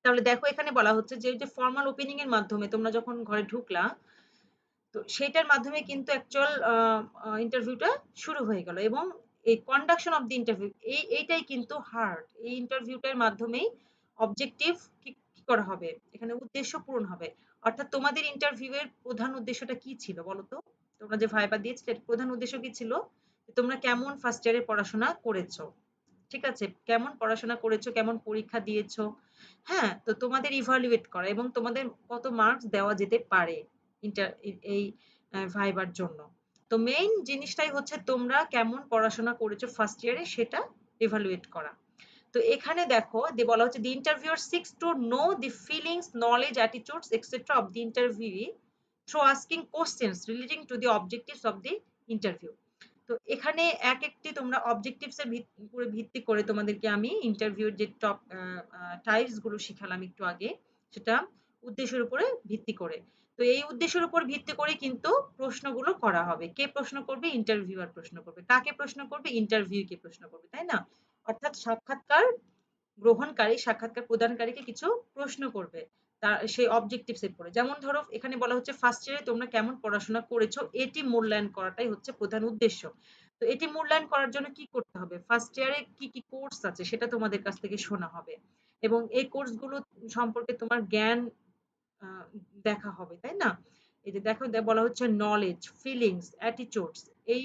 Speaker 1: তাহলে দেখো এখানে বলা হচ্ছে যে ফর্মাল ওপেনিং এর মাধ্যমে তোমরা যখন ঘরে ঢুকলা, তো সেটার মাধ্যমে কিন্তু অ্যাকচুয়াল ইন্টারভিউটা শুরু হয়ে গেল এবং এই কন্ডাকশন অফ দি ইন্টারভিউ এইটাই কিন্তু হার্ড। এই ইন্টারভিউটার মাধ্যমেই অবজেক্টিভ কি করা হবে? এখানে উদ্দেশ্য পূরণ হবে। অর্থাৎ তোমাদের ইন্টারভিউ এর প্রধান উদ্দেশ্যটা কি ছিল বলো তো? তোমরা যে ভাইবা দিয়েছিলে প্রধান উদ্দেশ্য কি ছিল? তোমরা কেমন ফার্স্ট ইয়ারে পড়াশোনা করেছো? ঠিক আছে? কেমন পড়াশোনা করেছো, কেমন পরীক্ষা দিয়েছো, হ্যাঁ? তো তোমাদের ইভালুয়েট করা এবং তোমাদের কত মার্কস দেওয়া যেতে পারে এই ভাইবার জন্য। তো মেইন জিনিসটাই হচ্ছে তোমরা কেমন পড়াশোনা করেছো ফার্স্ট ইয়ারে সেটা ইভালুয়েট করা। তো এখানে দেখো বলা হচ্ছে the interviewer seeks to know the feelings, knowledge, attitudes, etc. of the interviewee through asking questions relating to the objectives of the interview. তো এখানে একটি তোমরা অবজেক্টিভস এর উপরে ভিত্তি করে তোমাদেরকে আমি ইন্টারভিউর যে টপ টাইপস গুলো শিখালাম একটু আগে, সেটা উদ্দেশ্যের উপরে ভিত্তি করে। তো এই উদ্দেশ্যের উপর ভিত্তি করে কিন্তু প্রশ্নগুলো করা হবে। কে প্রশ্ন করবে? ইন্টারভিউয়ার প্রশ্ন করবে। কাকে প্রশ্ন করবে? ইন্টারভিউকে প্রশ্ন করবে। তাই না? অর্থাৎ সাক্ষাৎকার গ্রহণকারী, সাক্ষাৎকার প্রদানকারীকে কিছু প্রশ্ন করবে। তার সেই অবজেক্টিভ সেট করে। যেমন ধরো এখানে বলা হচ্ছে ফার্স্ট ইয়ারে তোমরা কেমন পড়াশোনা করেছো এটি মূল্যায়ন করাটাই হচ্ছে প্রধান উদ্দেশ্য। তো এটি মূল্যায়ন করার জন্য কি করতে হবে? ফার্স্ট ইয়ারে কি কোর্স আছে সেটা তোমাদের কাছ থেকে শোনা হবে। এবং এই কোর্সগুলো সম্পর্কে তোমার জ্ঞান আ দেখা হবে, তাই না? এই যে দেখো বলা হচ্ছে নলেজ, ফিলিংস, অ্যাটিটিউডস এই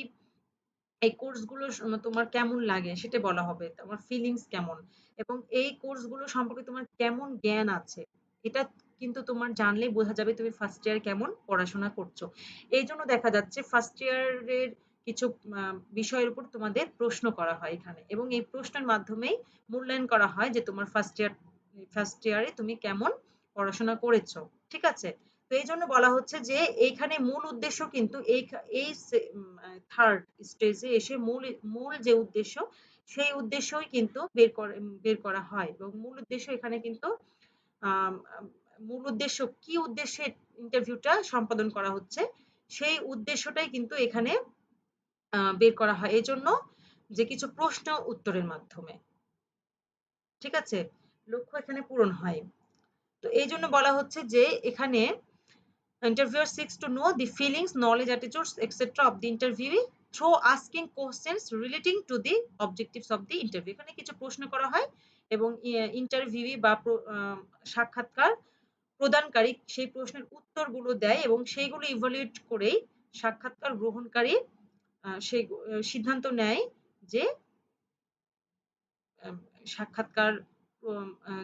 Speaker 1: এই কোর্সগুলো তোমার কেমন লাগে সেটা বলা হবে। তোমার ফিলিংস কেমন? এবং এই কোর্সগুলো সম্পর্কে তোমার কেমন জ্ঞান আছে? এটা কিন্তু তোমার জানলেই বোঝা যাবে তুমি ফার্স্ট ইয়ার কেমন পড়াশোনা করছো। এইজন্য দেখা যাচ্ছে ফার্স্ট ইয়ারের কিছু আ বিষয়ের উপর তোমাদের প্রশ্ন করা হয় এখানে। এবং এই প্রশ্নের মাধ্যমেই মূল্যায়ন করা হয় যে তোমার ফার্স্ট ইয়ারে তুমি কেমন পড়াশোনা করেছো। ঠিক আছে? তো এইজন্য বলা হচ্ছে যে এইখানে মূল উদ্দেশ্য কিন্তু এই থার্ড স্টেজে এসে মূল যে উদ্দেশ্য সেই উদ্দেশ্যই কিন্তু বের করা হয় এবং মূল উদ্দেশ্য এখানে কিন্তু আম, আম, মূল উদ্দেশ্য কি উদ্দেশ্যে ইন্টারভিউটা সম্পাদন করা হচ্ছে সেই উদ্দেশ্যটাই কিন্তু এখানে বের করা হয় এই জন্য যে কিছু প্রশ্ন উত্তরের মাধ্যমে। ঠিক আছে? লক্ষ্য এখানে পূরণ হয়। তো এই জন্য বলা হচ্ছে যে এখানে interviewer seeks to know the feelings, knowledge, attitudes, etc. of the interviewee through asking questions relating to the objectives of the interview. এখানে কিছু প্রশ্ন করা হয় এবং ইন্টারভিউই বা সাক্ষাৎকার প্রদানকারী সেই প্রশ্নের উত্তরগুলো দেয় এবং সেইগুলো ইভালুয়েট করেই সাক্ষাৎকার গ্রহণকারী সেই সিদ্ধান্ত নেয় যে সাক্ষাৎকার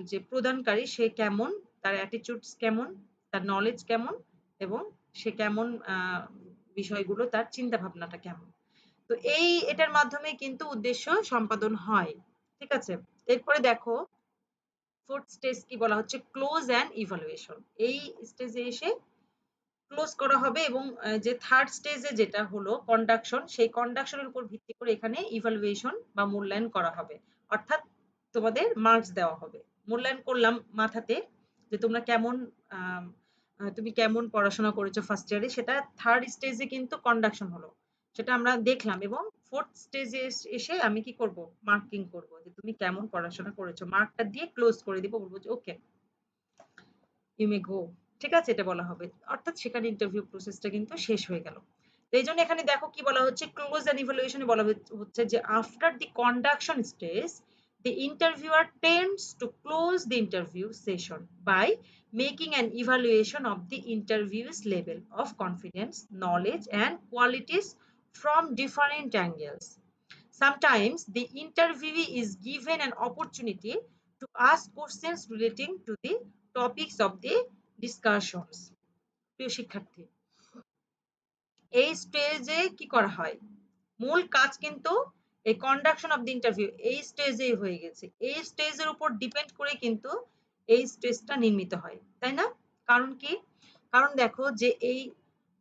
Speaker 1: যে প্রদানকারী সে কেমন, তার অ্যাটিটিউডস কেমন, তার নলেজ কেমন এবং সে কেমন বিষয়গুলো তার চিন্তা ভাবনাটা কেমন। তো এটার মাধ্যমে কিন্তু উদ্দেশ্য সম্পাদন হয়। ঠিক আছে? এরপরে দেখো ফোর্থ স্টেজ কি বলা হচ্ছে ক্লোজ অ্যান্ড ইভালুয়েশন। এই স্টেজে এসে ক্লোজ করা হবে এবং যে থার্ড স্টেজে যেটা হলো কন্ডাকশন সেই কন্ডাকশনের উপর ভিত্তি করে এখানে ইভালুয়েশন বা মূল্যায়ন করা হবে। অর্থাৎ তোমাদের মার্কস দেওয়া হবে। মূল্যায়ন করলাম মাথাতে যে তোমরা কেমন তুমি কেমন পড়াশোনা করেছো ফার্স্ট ইয়ারে সেটা থার্ড স্টেজে কিন্তু কন্ডাকশন হলো। সেটা আমরা দেখলাম এবং ফোর্থ স্টেজে এসে আমি কি করব? মার্কিং করব যে তুমি কেমন পড়াশোনা করেছো। মার্কটা দিয়ে ক্লোজ করে দিব বলবো যে ওকে ইউ মে গো। ঠিক আছে? এটা বলা হবে। অর্থাৎ সেখানে ইন্টারভিউ প্রসেসটা কিন্তু শেষ হয়ে গেল। তো এইজন্য এখানে দেখো কি বলা হচ্ছে ক্লোজ অ্যান্ড ইভালুয়েশনে বলা হচ্ছে যে after the conduction stage the interviewer tends to close the interview session by making an evaluation of the interviewee's level of confidence, knowledge and qualities from different angles. Sometimes the interviewee is given an opportunity to ask questions relating to the topics of the discussions. প্রিয় শিক্ষার্থী, এই স্টেজে কি করা হয়? মূল কাজ কিন্তু এই কন্ডাকশন অফ দি ইন্টারভিউ এই স্টেজেই হয়ে গেছে। এই স্টেজের উপর ডিপেন্ড করে কিন্তু এই স্টেজটা নির্মিত হয়। তাই না? কারণ কি? কারণ দেখো যে এই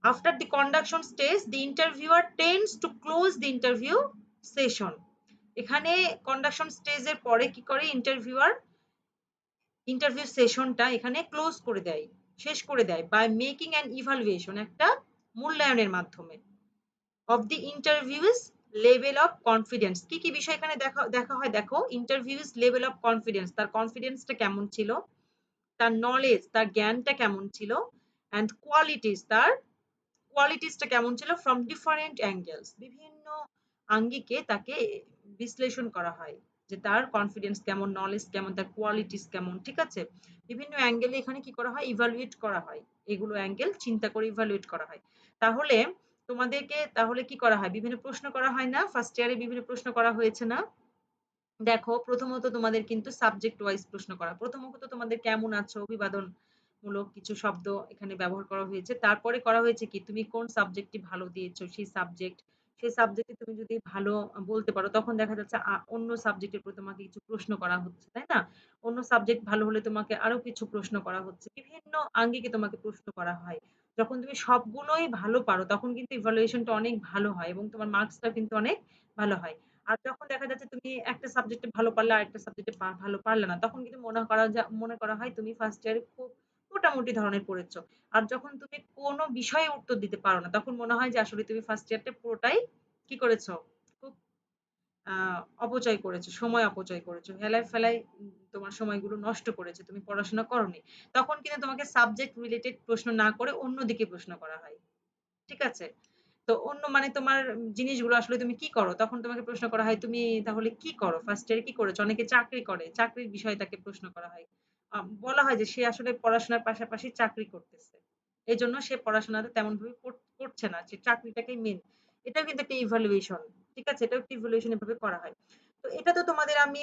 Speaker 1: after the conduction stage the interviewer tends to close the interview session. এখানে কন্ডাকশন স্টেজের পরে কি করে ইন্টারভিউয়ার ইন্টারভিউ সেশনটা এখানে ক্লোজ করে দেয়, শেষ করে দেয় বাই মেকিং অ্যান ইভালুয়েশন একটা মূল্যায়নের মাধ্যমে of the interviews level of confidence. কি কি বিষয় এখানে দেখা হয় দেখো ইন্টারভিউস লেভেল অফ কনফিডেন্স তার কনফিডেন্সটা কেমন ছিল, তার নলেজ তার জ্ঞানটা কেমন ছিল অ্যান্ড কোয়ালিটিসটা কেমন ছিল ফ্রম ডিফারেন্ট অ্যাঙ্গেলস বিভিন্ন আঙ্গিকে তাকে বিশ্লেষণ করা হয় যে তার কনফিডেন্স কেমন, নলেজ কেমন, তার কোয়ালিটিস কেমন। ঠিক আছে? বিভিন্ন অ্যাঙ্গেলে এখানে কি করা হয়? ইভালুয়েট করা হয়। এগুলো অ্যাঙ্গেল চিন্তা করে ইভালুয়েট করা হয়। তাহলে তোমাদেরকে তাহলে কি করা হয়? বিভিন্ন প্রশ্ন করা হয় না? ফার্স্ট ইয়ারে বিভিন্ন প্রশ্ন করা হয়েছে না? দেখো প্রথমত তোমাদের কিন্তু সাবজেক্ট ওয়াইজ প্রশ্ন করা। প্রথমত তোমাদের কেমন আছো অভিবাদনমূলক কিছু শব্দ এখানে ব্যবহার করা হয়েছে। তারপরে করা হয়েছে কি তুমি কোন সাবজেক্টটি ভালো দিয়েছো সেই সাবজেক্টে তুমি যদি ভালো বলতে পারো তখন দেখা যাচ্ছে অন্য সাবজেক্টের উপর তোমাকে কিছু প্রশ্ন করা হচ্ছে, তাই না? অন্য সাবজেক্ট ভালো হলে তোমাকে আরো কিছু প্রশ্ন করা হচ্ছে। বিভিন্ন আঙ্গিকে তোমাকে প্রশ্ন করা হয়। যখন তুমি সবগুলোই ভালো পারো তখন কিন্তু ইভালুয়েশনটা অনেক ভালো হয় এবং তোমার মার্কসটা কিন্তু অনেক ভালো হয়। আর যখন দেখা যাচ্ছে তুমি একটা সাবজেক্টে ভালো পারলে আরেকটা সাবজেক্টে ভালো পারলে না তখন কিন্তু মনে করা হয় তুমি ফার্স্ট ইয়ারে খুব মোটামুটি ধরনের পড়েছো। আর যখন তুমি কোনো বিষয়ে উত্তর দিতে পারো না, তখন মনে হয় যে আসলে তুমি ফার্স্ট ইয়ারটা পুরোটাই কি করেছো? খুব আ অপচয় করেছো, সময় অপচয় করেছো। হেলায় ফেলায় তোমার সময়গুলো নষ্ট করেছো। তুমি পড়াশোনা করোনি। তখন কিন্তু তোমাকে সাবজেক্ট রিলেটেড প্রশ্ন না করে অন্যদিকে প্রশ্ন করা হয়। ঠিক আছে? তো অন্য মানে তোমার জিনিসগুলো আসলে তুমি কি করো? তখন তোমাকে প্রশ্ন করা হয়, "তুমি তাহলে কি করো? ফার্স্ট ইয়ারে কি করেছো?" অনেকে চাকরি করে। চাকরির বিষয়ে তাকে প্রশ্ন করা হয়। বলা হয় যে সে আসলে পড়াশোনার পাশাপাশি চাকরি করতেছে। এজন্য সে পড়াশোনাটা তেমনভাবে করছে না। সে চাকরিটাকেই মেইন। এটাও কিন্তু একটা ইভ্যালুয়েশন। ঠিক আছে? এটাও একটা ইভ্যালুয়েশন এভাবে করা হয়। তো এটা তো তোমাদের আমি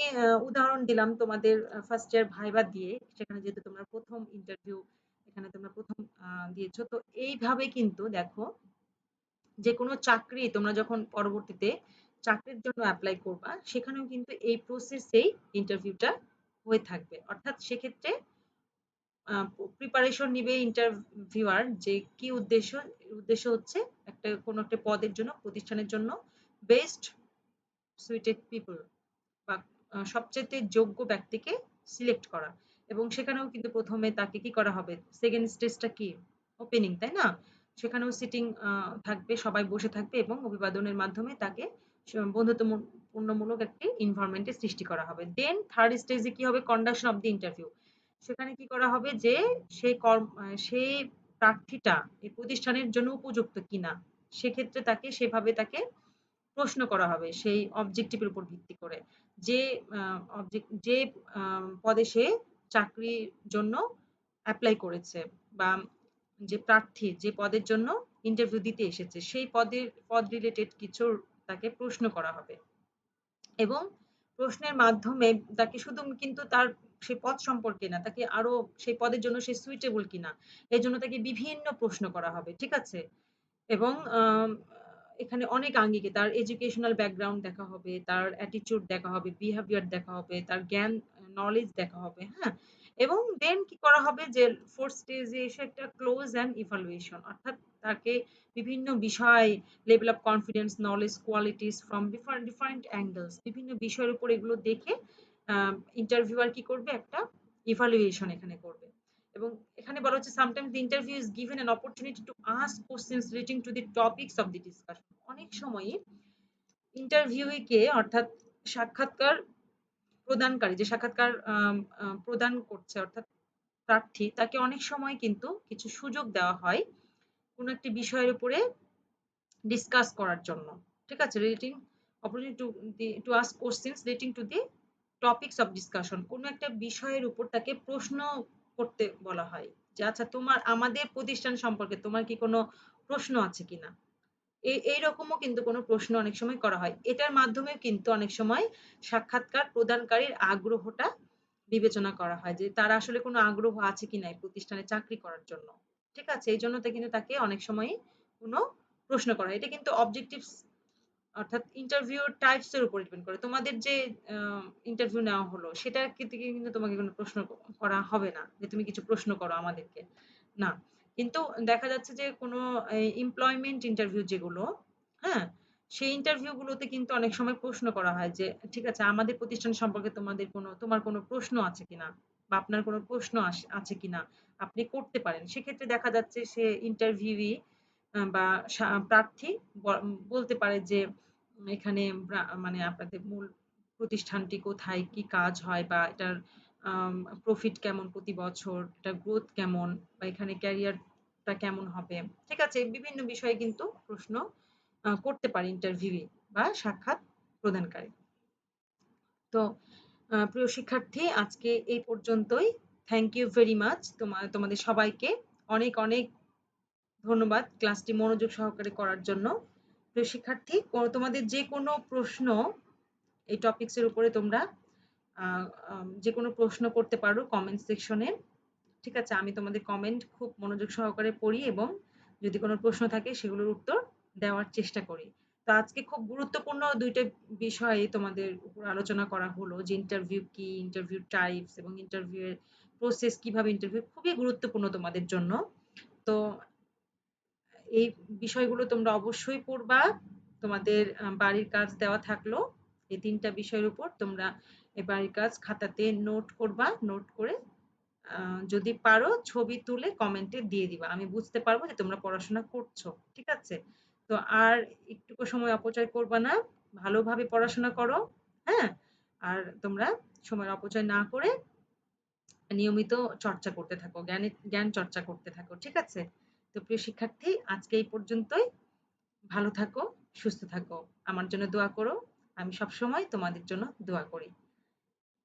Speaker 1: উদাহরণ দিলাম তোমাদের ফার্স্ট ইয়ার ভাইবা দিয়ে। সেখানে যেহেতু তোমরা ১ম ইন্টারভিউ এখানে তোমরা ১ম দিয়েছো। তো এইভাবে কিন্তু দেখো যেকোনো চাকরি তোমরা যখন পরবর্তীতে চাকরির জন্য এপ্লাই করবা, সেখানেও কিন্তু এই প্রসেসেই ইন্টারভিউটা হয়ে থাকবে। অর্থাৎ সেক্ষেত্রে আ প্রিপারেশন নিবে ইন্টারভিউয়ার যে কি উদ্দেশ্য? উদ্দেশ্য হচ্ছে কোনো একটা পদের জন্য, প্রতিষ্ঠানের জন্য বেস্ট সুইটেড পিপল বা সবচাইতে যোগ্য ব্যক্তিকে সিলেক্ট করা। এবং সেখানেও কিন্তু ১ম এ তাকে কি করা হবে? 2nd স্টেজটা কি? ওপেনিং, তাই না? সেখানেও সিটিং থাকবে, সবাই বসে থাকবে এবং অভিবাদনের মাধ্যমে তাকে বন্ধুত্বপূর্ণমূলক একটি এনভায়রনমেন্ট এর সৃষ্টি করা হবে। দেন 3rd স্টেজে কি হবে? Conduction of the interview. সেখানে কি করা হবে? যে সেই প্রার্থীটা এই প্রতিষ্ঠানের জন্য উপযুক্ত কিনা? সেক্ষেত্রে তাকে প্রশ্ন করা হবে সেই অবজেক্টিভ এর উপর ভিত্তি করে। যে আ যে পদে সে চাকরির জন্য এপ্লাই করেছে বা যে প্রার্থী যে পদের জন্য ইন্টারভিউ দিতে এসেছে সেই পদ রিলেটেড কিছু তাকে প্রশ্ন করা হবে। এবং প্রশ্নের মাধ্যমে তাকে শুধু কিন্তু তার সেই পদ সম্পর্কে না, তাকে আরো সেই পদের জন্য সে সুইটেবল কিনা এজন্য তাকে বিভিন্ন প্রশ্ন করা হবে। ঠিক আছে? এবং এখানে অনেক আঙ্গিকে তার এডুকেশনাল ব্যাকগ্রাউন্ড দেখা হবে, তার অ্যাটিটিউড দেখা হবে, বিহেভিয়ার দেখা হবে, তার জ্ঞান নলেজ দেখা হবে, হ্যাঁ? এবং দেন কি করা হবে যে 4th স্টেজে এসে একটা ক্লোজ অ্যান্ড ইভালুয়েশন অর্থাৎ তাকে বিভিন্ন বিষয় level of confidence, knowledge, qualities from different angles বিভিন্ন বিষয়ের উপর এগুলো দেখে ইন্টারভিউয়ার কি করবে? একটা ইভালুয়েশন এখানে করবে। এবং এখানে বলা হচ্ছে sometimes the interview is given an opportunity to ask questions relating to the topics of the discussion. অনেক সময়ই ইন্টারভিউইকে অর্থাৎ সাক্ষাৎকার প্রদানকারী যে সাক্ষাৎকার প্রদান করছে অর্থাৎ প্রার্থী তাকে অনেক সময় কিন্তু কিছু সুযোগ দেওয়া হয় কোনো একটি বিষয়ের উপরে ডিসকাস করার জন্য। ঠিক আছে? Relating opportunity to ask questions relating to the topics of discussion কোনো একটা বিষয়ের উপর তাকে প্রশ্ন করতে বলা হয়। যে আচ্ছা আমাদের প্রতিষ্ঠান সম্পর্কে তোমার কি কোনো প্রশ্ন আছে কিনা? এইরকমও কিন্তু কোনো প্রশ্ন অনেক সময় করা হয়। এটার মাধ্যমে কিন্তু অনেক সময় সাক্ষাৎকার প্রদানকারীর আগ্রহটা বিবেচনা করা হয় যে তার আসলে কোনো আগ্রহ আছে কিনা এই প্রতিষ্ঠানে চাকরি করার জন্য। ঠিক আছে? এইজন্য কিন্তু তাকে অনেক সময়ই কোনো প্রশ্ন করা হয়। এটা কিন্তু অবজেক্টিভস অর্থাৎ ইন্টারভিউ টাইপস এর উপর ডিপেন্ড করে। তোমাদের যে আ ইন্টারভিউ নেওয়া হলো সেটার থেকে কিন্তু তোমাকে কোনো প্রশ্ন করা হবে না। যে তুমি কিছু প্রশ্ন করো আমাদেরকে। না। কিন্তু দেখা যাচ্ছে যে কোনো এমপ্লয়মেন্ট ইন্টারভিউ যেগুলো, হ্যাঁ? সেই ইন্টারভিউ গুলোতে কিন্তু অনেক সময় প্রশ্ন করা হয় যে, ঠিক আছে আমাদের প্রতিষ্ঠান সম্পর্কে তোমার কোনো প্রশ্ন আছে কিনা? বা আপনার কোনো প্রশ্ন আছে কিনা? আপনি করতে পারেন। সেক্ষেত্রে দেখা যাচ্ছে সে ইন্টারভিউই বা প্রার্থী বলতে পারে যে এখানে মানে আপনাদের মূল প্রতিষ্ঠানটি কোথায়, কি কাজ হয় বা এটার আম প্রফিট কেমন প্রতি বছর, এটার গ্রোথ কেমন বা এখানে ক্যারিয়ারটা কেমন হবে। ঠিক আছে? বিভিন্ন বিষয়ে কিন্তু প্রশ্ন করতে পারে ইন্টারভিউয়ে বা সাক্ষাৎ প্রদানকারী। তো প্রিয় শিক্ষার্থী আজকে এই পর্যন্তই। থ্যাংক ইউ ভেরি মাচ তোমাদের সবাইকে অনেক ধন্যবাদ ক্লাসটি মনোযোগ সহকারে করার জন্য। প্রিয় শিক্ষার্থী তোমাদের যেকোনো প্রশ্ন এই টপিকস এর উপরে তোমরা আ যেকোনো প্রশ্ন করতে পারো কমেন্ট সেকশনে। ঠিক আছে? আমি তোমাদের কমেন্ট খুব মনোযোগ সহকারে পড়ি এবং যদি কোনো প্রশ্ন থাকে সেগুলোর উত্তর দেওয়ার চেষ্টা করি। তো আজকে খুব গুরুত্বপূর্ণ ২ টা বিষয় তোমাদের উপর আলোচনা করা হলো যে ইন্টারভিউ কি, ইন্টারভিউ টাইপস এবং ইন্টারভিউ এর প্রসেস কিভাবে ইন্টারভিউ খুবই গুরুত্বপূর্ণ তোমাদের জন্য। তো এই বিষয়গুলো তোমরা অবশ্যই পড়বা। তোমাদের বাড়ির কাজ দেওয়া থাকলো। এই ৩ টা বিষয়ের উপর তোমরা এই বাড়ির কাজ খাতাতে নোট করবা। নোট করে যদি পারো ছবি তুলে কমেন্টে দিয়ে দিবা। আমি বুঝতে পারবো যে তোমরা পড়াশোনা করছো। ঠিক আছে? তো আর একটুকু সময় অপচয় করবা না। ভালোভাবে পড়াশোনা করো। হ্যাঁ? আর তোমরা সময়ের অপচয় না করে নিয়মিত চর্চা করতে থাকো। জ্ঞান চর্চা করতে থাকো। ঠিক আছে? তো প্রিয় শিক্ষার্থী আজকে এই পর্যন্তই। ভালো থাকো, সুস্থ থাকো। আমার জন্য দোয়া করো। আমি সবসময় তোমাদের জন্য দোয়া করি।